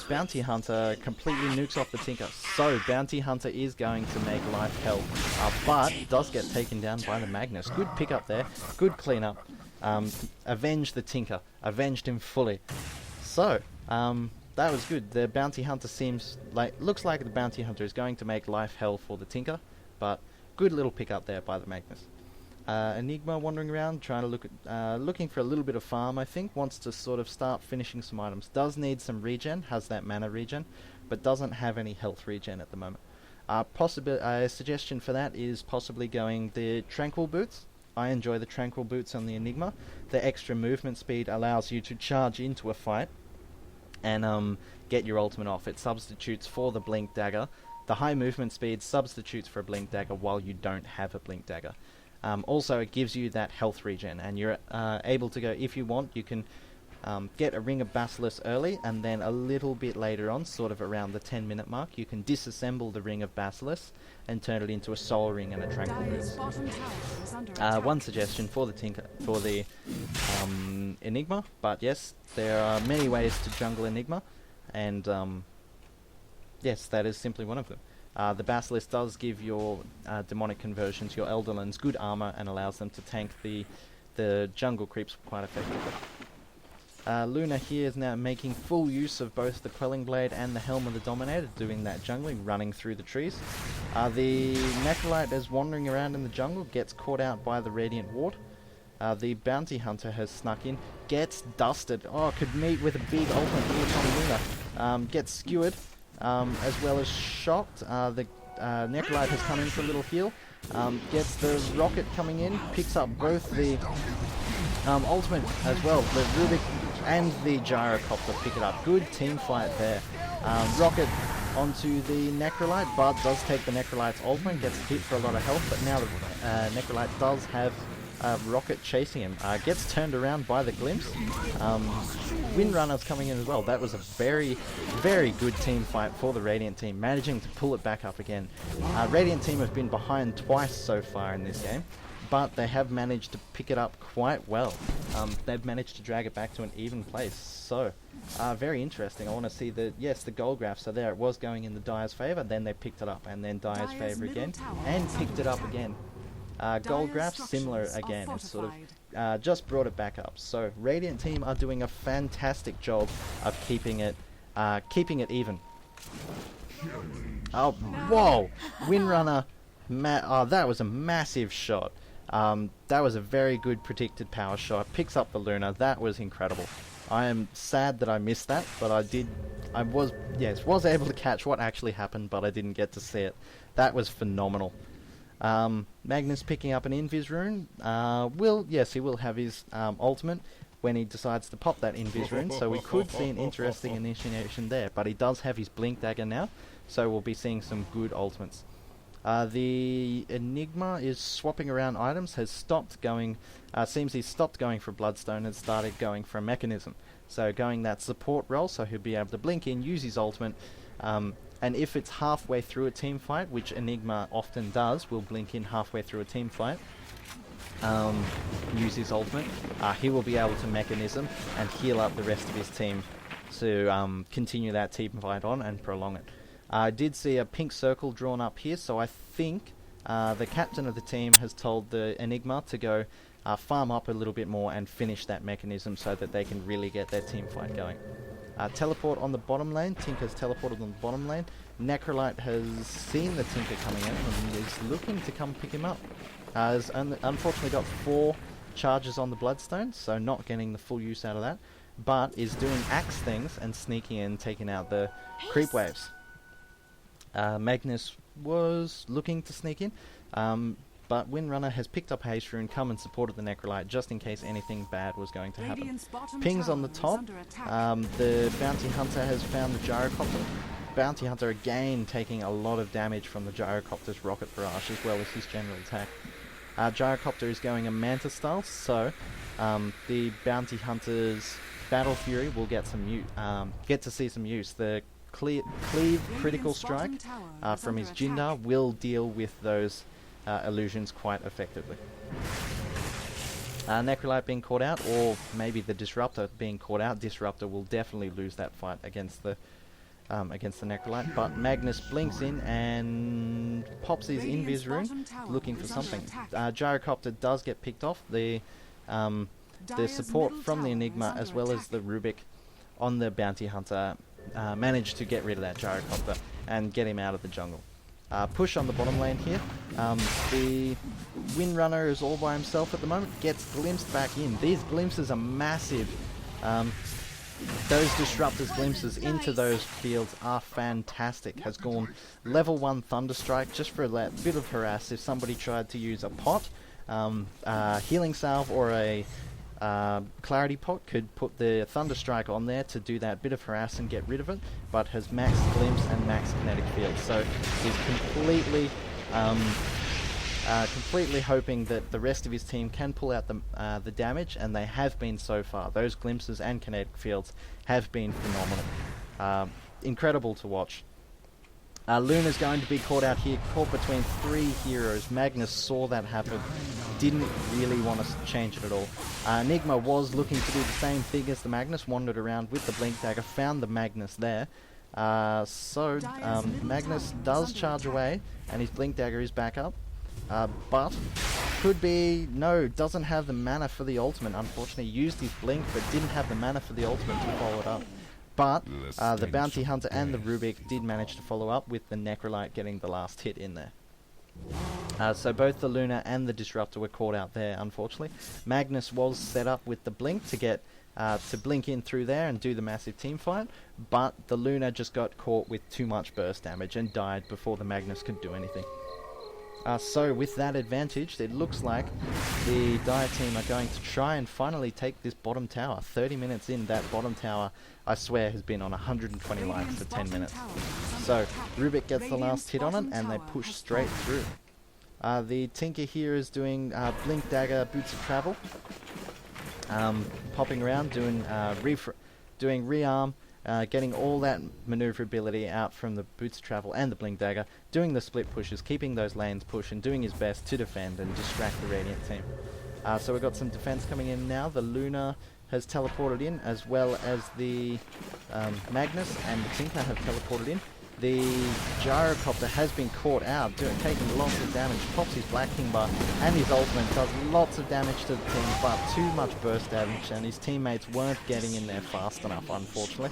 Bounty Hunter completely nukes off the Tinker. So Bounty Hunter is going to make life hell, but does get taken down by the Magnus. Good pickup there, good cleanup. Avenged the Tinker, avenged him fully. So that was good. The Bounty Hunter looks like the Bounty Hunter is going to make life hell for the Tinker, but good little pickup there by the Magnus. Enigma wandering around, trying to looking for a little bit of farm, I think. Wants to sort of start finishing some items. Does need some regen, has that mana regen, but doesn't have any health regen at the moment. A suggestion for that is possibly going the Tranquil Boots. I enjoy the Tranquil Boots on the Enigma. The extra movement speed allows you to charge into a fight and get your ultimate off. It substitutes for the Blink Dagger. The high movement speed substitutes for a Blink Dagger while you don't have a Blink Dagger. Also, it gives you that health regen, and you're able to go, if you want, you can get a Ring of Basilisk early, and then a little bit later on, sort of around the 10-minute mark, you can disassemble the Ring of Basilisk and turn it into a Soul Ring and a Tranquil Boots. One suggestion for the Enigma, but yes, there are many ways to jungle Enigma, and yes, that is simply one of them. The Basilisk does give your demonic conversions, your Elderlings, good armor and allows them to tank the jungle creeps quite effectively. Luna here is now making full use of both the Quelling Blade and the Helm of the Dominator, doing that jungling, running through the trees. The Necrolite is wandering around in the jungle, gets caught out by the Radiant Ward. The Bounty Hunter has snuck in, gets dusted. Oh, could meet with a big ultimate here from Luna. Gets skewered. As well as shocked. The Necrolite has come in for a little heal. Gets the rocket coming in, picks up both the ultimate as well. The Rubik and the Gyrocopter pick it up. Good team fight there. Rocket onto the Necrolite, but does take the Necrolite's ultimate, gets hit for a lot of health, but now the Necrolite does have Rocket chasing him. Gets turned around by the Glimpse. Windrunner's coming in as well. That was a very, very good team fight for the Radiant team, managing to pull it back up again. Radiant team have been behind twice so far in this game, but they have managed to pick it up quite well. They've managed to drag it back to an even place. So, very interesting. I want to see the goal graph. So there it was going in the Dire's favour, then they picked it up, and then Dire's favour again, and picked it up again. Gold graph similar again, it's sort of just brought it back up. So Radiant team are doing a fantastic job of keeping it even. Oh, whoa! Windrunner, that was a massive shot. That was a very good predicted power shot. Picks up the Luna. That was incredible. I am sad that I missed that, but I was able to catch what actually happened, but I didn't get to see it. That was phenomenal. Magnus picking up an Invis rune. He will have his ultimate when he decides to pop that Invis rune, so we could see an interesting initiation there, but he does have his Blink Dagger now, so we'll be seeing some good ultimates. The Enigma is swapping around items, has stopped going, seems he's stopped going for Bloodstone and started going for a Mechanism. So going that support role, so he'll be able to blink in, use his ultimate, and if it's halfway through a team fight, which Enigma often does, will blink in halfway through a team fight, use his ultimate, he will be able to Mechanism and heal up the rest of his team to continue that team fight on and prolong it. I did see a pink circle drawn up here, so I think the captain of the team has told the Enigma to go farm up a little bit more and finish that Mechanism so that they can really get their team fight going. Teleport on the bottom lane. Tinker's teleported on the bottom lane. Necrolite has seen the Tinker coming in and is looking to come pick him up. Has unfortunately got 4 charges on the Bloodstone, so not getting the full use out of that, but is doing axe things and sneaking in, taking out the creep waves. Magnus was looking to sneak in, but Windrunner has picked up Haste Rune, come and supported the Necrolite just in case anything bad was going to happen. Radiant's bottom Pings on the tower is top. under attack. The Bounty Hunter has found the Gyrocopter. Bounty Hunter again taking a lot of damage from the Gyrocopter's Rocket Barrage as well as his general attack. Gyrocopter is going a Manta style, so the Bounty Hunter's Battle Fury will get to see some use. The Cleave critical strike from his Jindar will deal with those illusions quite effectively. Necrolite being caught out, or maybe the Disruptor being caught out. Disruptor will definitely lose that fight against the Necrolite, but Magnus blinks in and pops his Invis Rune, looking for something. Gyrocopter does get picked off. The support from the Enigma as well as the Rubik on the Bounty Hunter managed to get rid of that Gyrocopter and get him out of the jungle. Push on the bottom lane here. The Windrunner is all by himself at the moment, gets glimpsed back in. These glimpses are massive. Those Disruptors glimpses into those fields are fantastic. Has gone level 1 Thunderstrike just for that bit of harass if somebody tried to use a pot. Healing Salve or a Clarity Pot could put the Thunderstrike on there to do that bit of harass and get rid of it, but has max glimpse and max kinetic field, so he's completely hoping that the rest of his team can pull out the damage, and they have been so far. Those glimpses and kinetic fields have been phenomenal. Incredible to watch. Luna's going to be caught out here, caught between 3 heroes. Magnus saw that happen, didn't really want to change it at all. Enigma was looking to do the same thing as the Magnus, wandered around with the Blink Dagger, found the Magnus there. Magnus does charge away, and his Blink Dagger is back up. But could be, no, doesn't have the mana for the ultimate, unfortunately. Used his Blink, but didn't have the mana for the ultimate to follow it up. But the Bounty Hunter and the Rubik did manage to follow up with the Necrolite getting the last hit in there. So both the Luna and the Disruptor were caught out there, unfortunately. Magnus was set up with the Blink to get to blink in through there and do the massive team fight, but the Luna just got caught with too much burst damage and died before the Magnus could do anything. So with that advantage, it looks like the Dire team are going to try and finally take this bottom tower. 30 minutes in, that bottom tower, I swear, has been on 120 lives for 10 minutes. So Rubik gets the last hit on it, and they push straight through. The Tinker here is doing Blink Dagger, Boots of Travel, popping around, doing rearm, getting all that maneuverability out from the Boots of Travel and the Blink Dagger, doing the split pushes, keeping those lanes pushed, and doing his best to defend and distract the Radiant team. So we've got some defense coming in now. The Luna has teleported in, as well as the Magnus and the Tinker have teleported in. The Gyrocopter has been caught out, taking lots of damage, pops his Black King Bar, and his ultimate does lots of damage to the team, but too much burst damage, and his teammates weren't getting in there fast enough, unfortunately.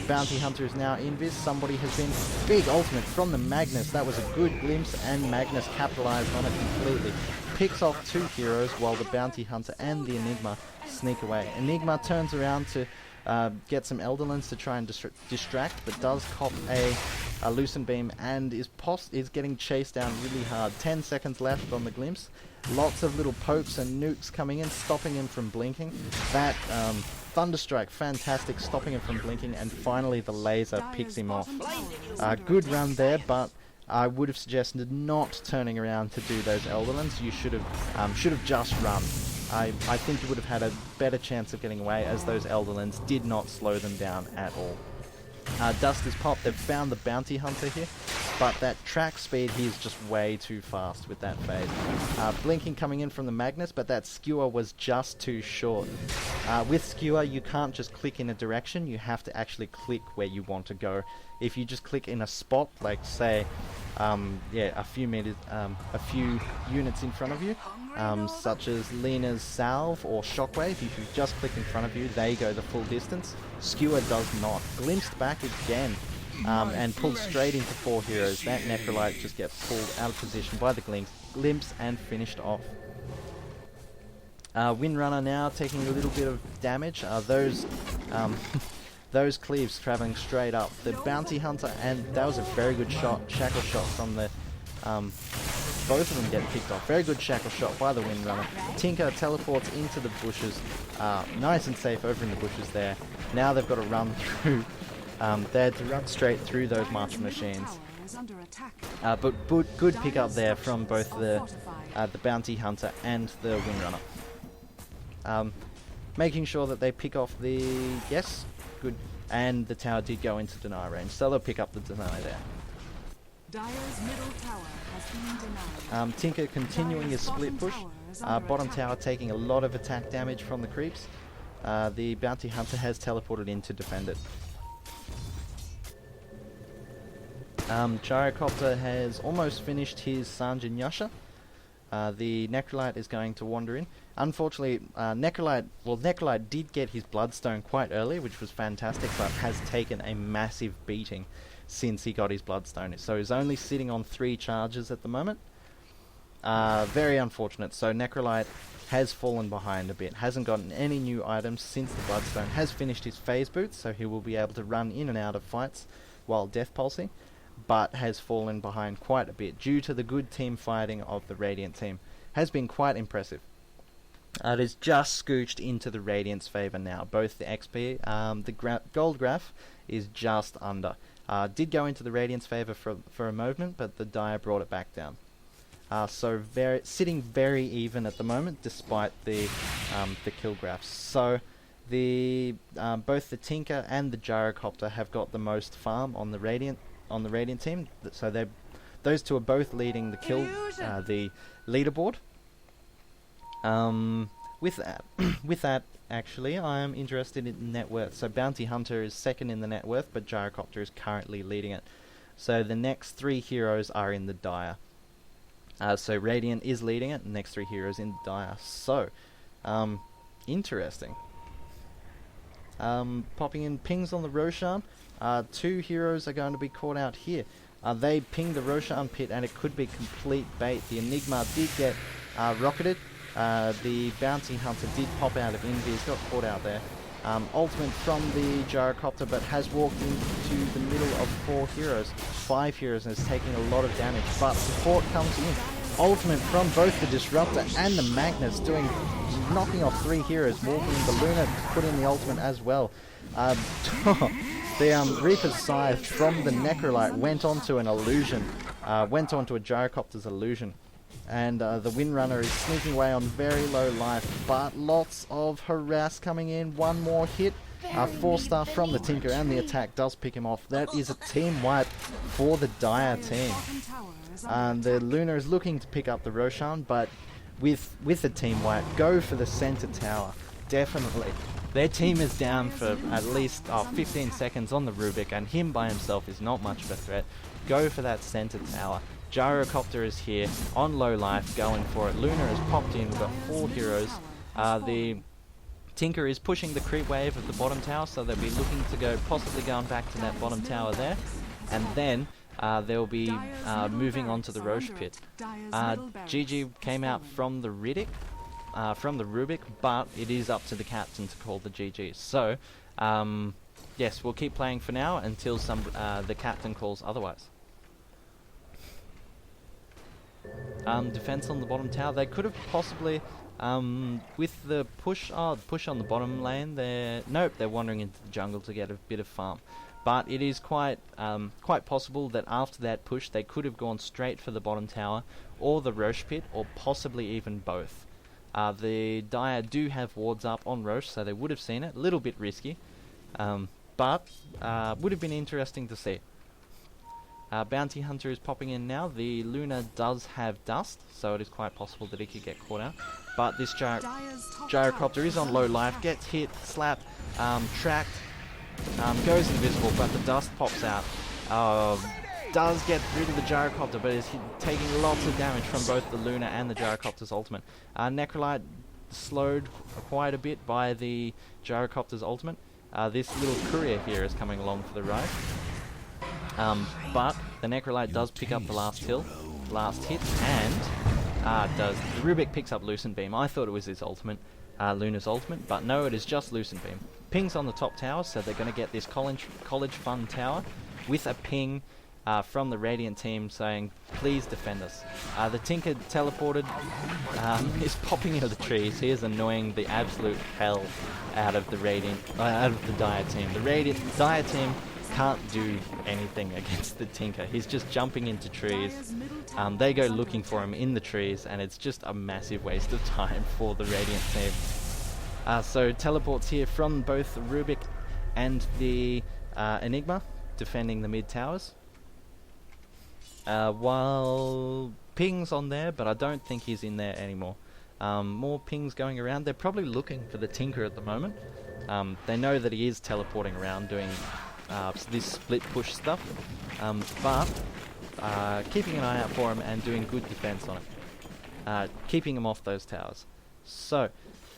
Bounty Hunter is now invis. Somebody has been big ultimate from the Magnus. That was a good glimpse, and Magnus capitalized on it completely. Picks off 2 heroes while the Bounty Hunter and the Enigma sneak away. Enigma turns around to get some Elderlings to try and distract, but does cop a Lucent Beam and is getting chased down really hard. 10 seconds left on the glimpse. Lots of little pokes and nukes coming in, stopping him from blinking. That Thunderstrike, fantastic, stopping him from blinking, and finally the laser picks him off. Good run there, but I would have suggested not turning around to do those Elderlings. You should have just run. I think you would have had a better chance of getting away, as those Elderlings did not slow them down at all. Dust is popped. They've found the Bounty Hunter here, but that track speed, he's just way too fast with that phase. Blinking coming in from the Magnus, but that skewer was just too short. With skewer, you can't just click in a direction, you have to actually click where you want to go. If you just click in a spot, like say, a few units in front of you, such as Lena's Salve or Shockwave, if you just click in front of you, they go the full distance. Skewer does not. Glimpsed back again, and pulled straight into 4 heroes. That Necrolite just gets pulled out of position by the glimpse and finished off. Windrunner now taking a little bit of damage. Those cleaves travelling straight up. The Bounty Hunter, and that was a very good shot, shackle shot from the Both of them get picked off. Very good shackle shot by the Windrunner. Tinker teleports into the bushes. Nice and safe over in the bushes there. Now they've got to run through. They had to run straight through those marching machines. But good pick up there from both the Bounty Hunter and the Windrunner. Making sure that they pick off the... Yes, good. And the tower did go into deny range, so they'll pick up the deny there. Dire's middle tower has been denied. Tinker continuing his split push. Bottom tower taking a lot of attack damage from the creeps. The Bounty Hunter has teleported in to defend it. Gyrocopter has almost finished his Sanjin Yasha. The Necrolite is going to wander in. Unfortunately, Necrolite did get his Bloodstone quite early, which was fantastic, but has taken a massive beating since he got his Bloodstone. So he's only sitting on 3 charges at the moment. Very unfortunate. So Necrolite has fallen behind a bit. Hasn't gotten any new items since the Bloodstone. Has finished his Phase Boots, so he will be able to run in and out of fights while Death Pulsing, but has fallen behind quite a bit due to the good team fighting of the Radiant team. Has been quite impressive. It is just scooched into the Radiant's favour now. Both the XP, the gold graph is just under. Did go into the Radiant's favour for a moment, but the Dire brought it back down. So sitting very even at the moment, despite the kill graphs. So both the Tinker and the Gyrocopter have got the most farm on the Radiant team. So those two are both leading the kill the leaderboard. With that, actually, I am interested in net worth. So Bounty Hunter is second in the net worth, but Gyrocopter is currently leading it. So the next 3 heroes are in the Dire. So Radiant is leading it, the next 3 heroes in the Dire. So, interesting. Popping in pings on the Roshan. 2 heroes are going to be caught out here. They pinged the Roshan pit, and it could be complete bait. The Enigma did get rocketed. The Bounty Hunter did pop out of Invis, got caught out there. Ultimate from the Gyrocopter, but has walked into the middle of 4 heroes, 5 heroes, and is taking a lot of damage. But support comes in. Ultimate from both the Disruptor and the Magnus, knocking off 3 heroes. Walking the Luna put in the ultimate as well. The Reaper's Scythe from the Necrolite went onto an illusion, went onto a Gyrocopter's illusion. And the Windrunner is sneaking away on very low life, but lots of harass coming in. 1 more hit, 4-star from the Tinker, and the attack does pick him off. That is a team wipe for the Dire team. The Luna is looking to pick up the Roshan, but with the team wipe, go for the center tower. Definitely. Their team is down for at least 15 seconds on the Rubik, and him by himself is not much of a threat. Go for that center tower. Gyrocopter is here on low life, going for it. Luna has popped in. We've got 4 heroes. The Tinker is pushing the creep wave of the bottom tower, so they'll be looking to go, possibly going back to that bottom tower there. And then they'll be moving on to the Roche pit. GG came out from the Riddick, from the Rubik, but it is up to the captain to call the GG. So, yes, we'll keep playing for now until the captain calls otherwise. Defense on the bottom tower. They could have possibly, with the push on the bottom lane, they're wandering into the jungle to get a bit of farm. But it is quite possible that after that push, they could have gone straight for the bottom tower, or the Roche pit, or possibly even both. The Dire do have wards up on Roche, so they would have seen it. A little bit risky, but would have been interesting to see. Bounty Hunter is popping in now. The Luna does have dust, so it is quite possible that he could get caught out. But this Gyrocopter is on low life, gets hit, slapped, tracked, goes invisible, but the dust pops out. Does get rid of the Gyrocopter, but is taking lots of damage from both the Luna and the Gyrocopter's ultimate. Necrolite slowed quite a bit by the Gyrocopter's ultimate. This little courier here is coming along for the ride. But the Necrolite does pick up the last hit, and the Rubik picks up Lucent Beam. I thought it was his ultimate, Luna's ultimate, but no, it is just Lucent Beam. Pings on the top tower, so they're going to get this college fun tower with a ping from the Radiant team saying, please defend us. The Tinker teleported, is popping into the trees. He is annoying the absolute hell out of the out of the Dire team. The Dire team can't do anything against the Tinker. He's just jumping into trees. They go looking for him in the trees, and it's just a massive waste of time for the Radiant team. So teleports here from both Rubik and the Enigma, defending the mid towers. While Ping's on there, but I don't think he's in there anymore. More Pings going around. They're probably looking for the Tinker at the moment. They know that he is teleporting around doing this split push stuff, but keeping an eye out for him and doing good defense on it. Keeping him off those towers. So,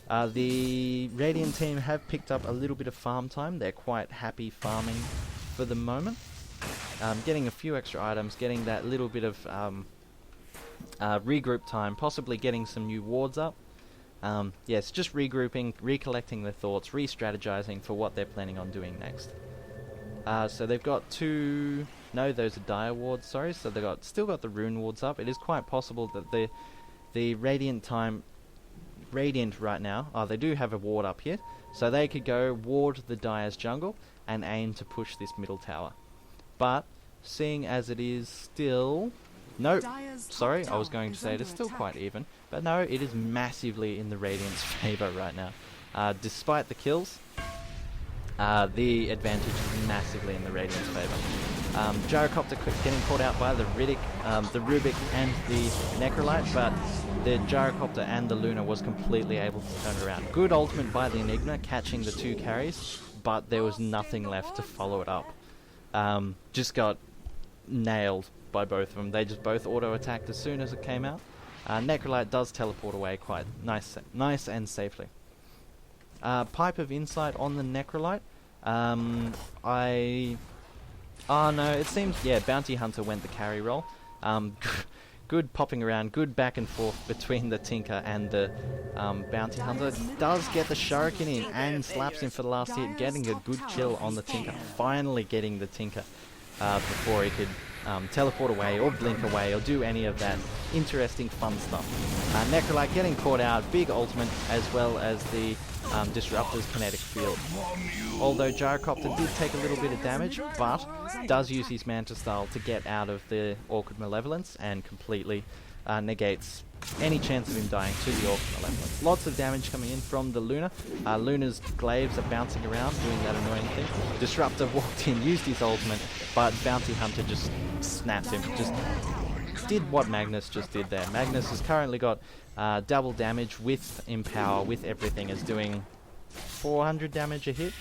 the Radiant team have picked up a little bit of farm time. They're quite happy farming for the moment. Getting a few extra items, getting that little bit of regroup time, possibly getting some new wards up. Yes, just regrouping, recollecting their thoughts, re-strategizing for what they're planning on doing next. So they've got two... No, those are Dire wards, sorry. So they've still got the Rune wards up. It is quite possible that the Radiant right now... Oh, they do have a ward up here. So they could go ward the Dire's jungle and aim to push this middle tower. But, seeing as it is still... Nope, sorry, I was going to say it is still quite even. But no, it is massively in the Radiant's favour right now. Despite the kills, the advantage is massively in the Radiant's favour. Gyrocopter getting caught out by the Riddick, the Rubik and the Necrolite, but the Gyrocopter and the Luna was completely able to turn it around. Good ultimate by the Enigma, catching the two carries, but there was nothing left to follow it up. Just got nailed by both of them. They just both auto-attacked as soon as it came out. Necrolite does teleport away quite nice and safely. Pipe of Insight on the Necrolite. Oh no, it seems, yeah, Bounty Hunter went the carry role. Good popping around, good back and forth between the Tinker and the Bounty Hunter. Does get the Shuriken in and slaps him for the last hit, getting a good kill on the Tinker. Finally getting the Tinker before he could teleport away or blink away or do any of that interesting fun stuff. Necrolite getting caught out, big ultimate, as well as the Disruptor's kinetic field. Although Gyrocopter did take a little bit of damage, but does use his Manta Style to get out of the Awkward Malevolence and completely negates any chance of him dying to the Awkward Malevolence. Lots of damage coming in from the Luna. Luna's glaives are bouncing around, doing that annoying thing. Disruptor walked in, used his ultimate, but Bounty Hunter just snapped him. Just did what Magnus just did there. Magnus has currently got double damage with Empower, with everything, is doing 400 damage a hit.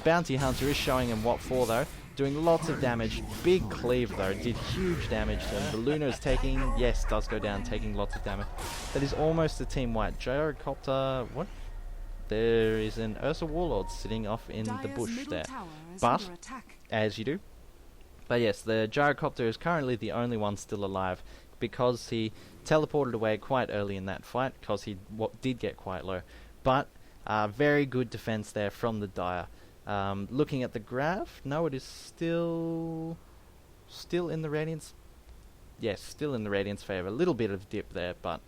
Bounty Hunter is showing him what for though, doing lots of damage. Big cleave though, did huge damage to him. The Luna is taking, yes, does go down, taking lots of damage. That is almost a team wipe. Gyrocopter, what? There is an Ursa Warlord sitting off in the bush there. But, as you do. But yes, the Gyrocopter is currently the only one still alive because he teleported away quite early in that fight because he did get quite low. But very good defense there from the Dire. Looking at the graph, no, it is still in the Radiant's. Yes, still in the Radiant's favor. A little bit of dip there, but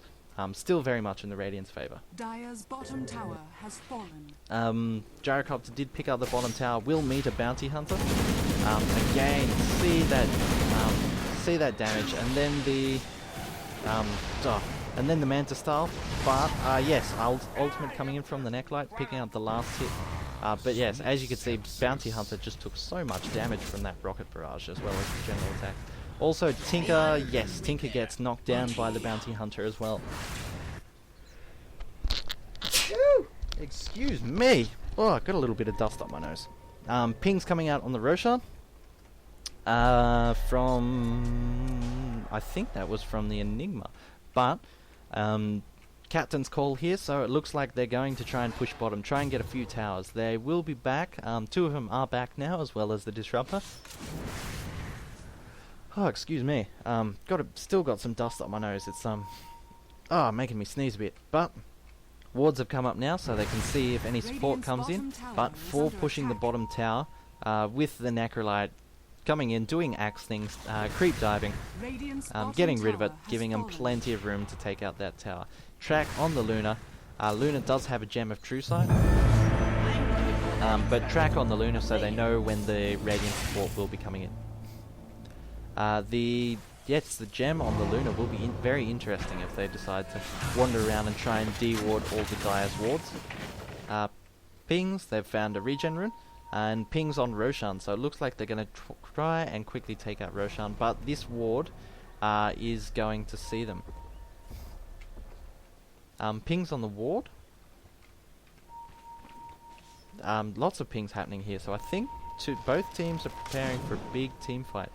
still very much in the Radiant's favor. Dire's bottom tower has fallen. Gyrocopter did pick up the bottom tower. Will meet a Bounty Hunter. Again, see that damage, and then the Manta Style. But yes, ultimate coming in from the Necrolite, picking up the last hit. But yes, as you can see, Bounty Hunter just took so much damage from that rocket barrage as well as the general attack. Also, Tinker, yes, Tinker gets knocked down by the Bounty Hunter as well. Excuse me! Oh, I got a little bit of dust up my nose. Ping's coming out on the Roshan. From... I think that was from the Enigma. But, Captain's call here, so it looks like they're going to try and push bottom, try and get a few towers. They will be back. Two of them are back now, as well as the Disruptor. Oh, excuse me. Still got some dust up my nose. It's making me sneeze a bit. But wards have come up now, so they can see if any support comes in. But for pushing the bottom tower with the Necrolite coming in, doing axe things, creep diving, Radiant's getting bottom rid of it, tower has giving them fallen. plenty of room to take out that tower. Track on the Luna. Luna does have a Gem of True Sight, but track on the Luna so they know when the Radiant support will be coming in. Yes, the gem on the Luna will be very interesting if they decide to wander around and try and de-ward all the Dire's wards. Pings, they've found a regen rune, and pings on Roshan, so it looks like they're going to try and quickly take out Roshan, but this ward is going to see them. Pings on the ward. Lots of pings happening here, so I think both teams are preparing for a big team fight.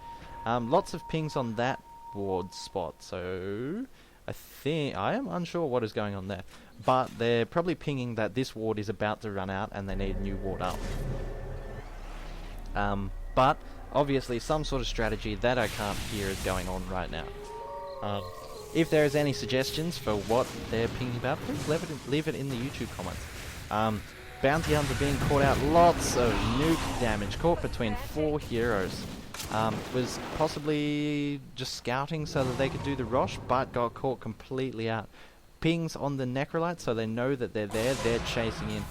Lots of pings on that ward spot, so I am unsure what is going on there, but they're probably pinging that this ward is about to run out and they need a new ward up. But obviously some sort of strategy that I can't hear is going on right now. If there is any suggestions for what they're pinging about, please leave it in the YouTube comments. Bounty Hunter being caught out, lots of nuke damage, caught between 4 heroes. Was possibly just scouting so that they could do the Rosh, but got caught completely out. Pings on the Necrolite so they know that they're there, they're chasing in.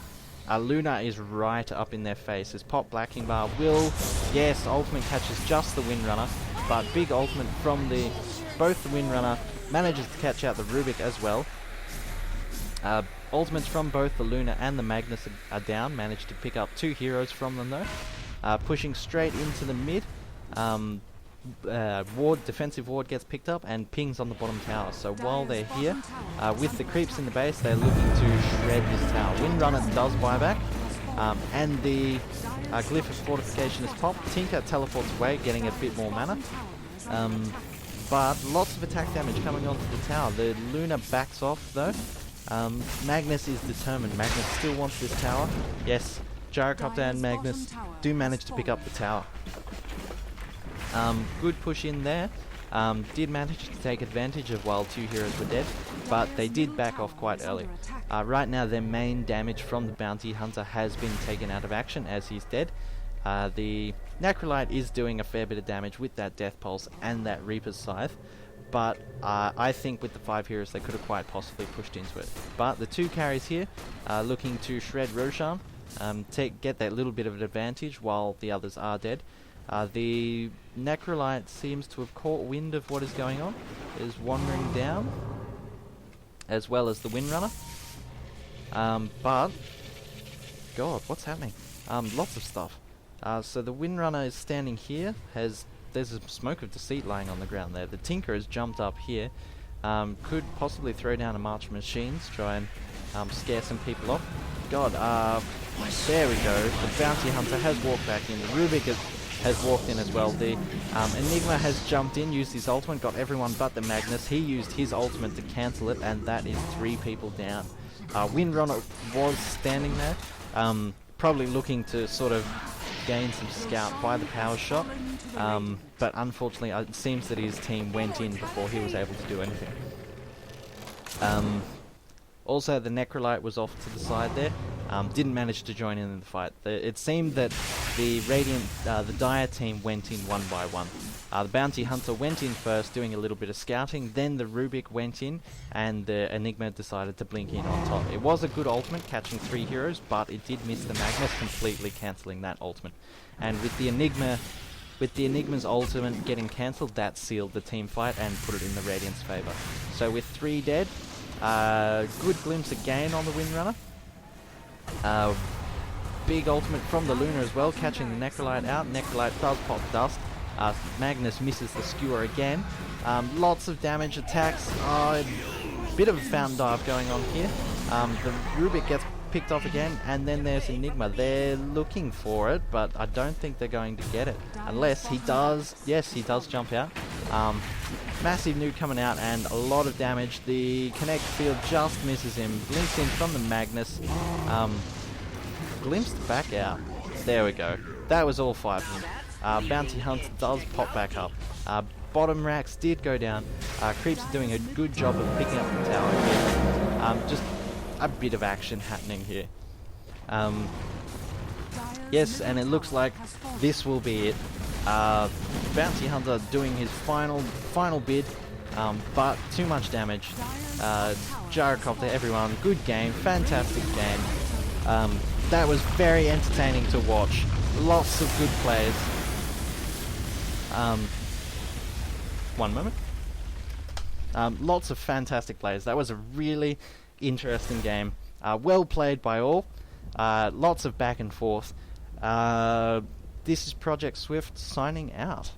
Luna is right up in their face. His Pop Blacking Bar will, yes, ultimate catches just the Windrunner, but big ultimate from both the Windrunner, manages to catch out the Rubik as well. Ultimates from both the Luna and the Magnus are down, managed to pick up 2 heroes from them though. Pushing straight into the mid. Defensive ward gets picked up and pings on the bottom tower. So while they're here, with the creeps in the base, they're looking to shred this tower. Windrunner does buyback, and the Glyph of Fortification is popped. Tinker teleports away, getting a bit more mana. But lots of attack damage coming onto the tower. The Luna backs off though. Magnus is determined. Magnus still wants this tower. Yes, Gyrocopter and Magnus do manage to pick up the tower. Good push in there. Did manage to take advantage of while 2 heroes were dead, but they did back off quite early. Right now their main damage from the Bounty Hunter has been taken out of action as he's dead. The Necrolite is doing a fair bit of damage with that Death Pulse and that Reaper's Scythe, but I think with the 5 heroes they could have quite possibly pushed into it. But the 2 carries here looking to shred Roshan, get that little bit of an advantage while the others are dead. The Necrolite seems to have caught wind of what is going on, is wandering down, as well as the Windrunner. But, God, what's happening? Lots of stuff. So the Windrunner is standing here, there's a Smoke of Deceit lying on the ground there. The Tinker has jumped up here, could possibly throw down a March of Machines, try and scare some people off. God, there we go. The Bounty Hunter has walked back in, the Rubik has walked in as well. The Enigma has jumped in, used his ultimate, got everyone but the Magnus. He used his ultimate to cancel it, and that is 3 people down. Windrunner was standing there, probably looking to sort of gain some scout by the power shot, but unfortunately it seems that his team went in before he was able to do anything. Also, the Necrolite was off to the side there, didn't manage to join in the fight. It seemed that the the Dire team went in one by one. The Bounty Hunter went in first, doing a little bit of scouting, then the Rubik went in, and the Enigma decided to blink in on top. It was a good ultimate, catching 3 heroes, but it did miss the Magnus, completely cancelling that ultimate. And with the Enigma's ultimate getting cancelled, that sealed the team fight and put it in the Radiant's favour. So with 3 dead, good glimpse again on the Windrunner. Big ultimate from the Luna as well, catching the Necrolite out. Necrolite does pop dust. Magnus misses the skewer again. Lots of damage attacks. Bit of a fountain dive going on here. The Rubik gets picked off again, and then there's Enigma. They're looking for it, but I don't think they're going to get it. Unless he does. Yes, he does jump out. Massive nuke coming out and a lot of damage. The Connect field just misses him. Blinks in from the Magnus. Glimpsed back out. There we go. That was all 5 of them. Bounty Hunter does pop back up. Bottom racks did go down. Creeps are doing a good job of picking up the tower here. Just a bit of action happening here. Yes, and it looks like this will be it. Bounty Hunter doing his final bid, but too much damage. Gyrocopter, everyone, good game, fantastic game. That was very entertaining to watch. Lots of good plays. One moment. Lots of fantastic plays. That was a really interesting game. Well played by all. Lots of back and forth. This is Project Swift signing out.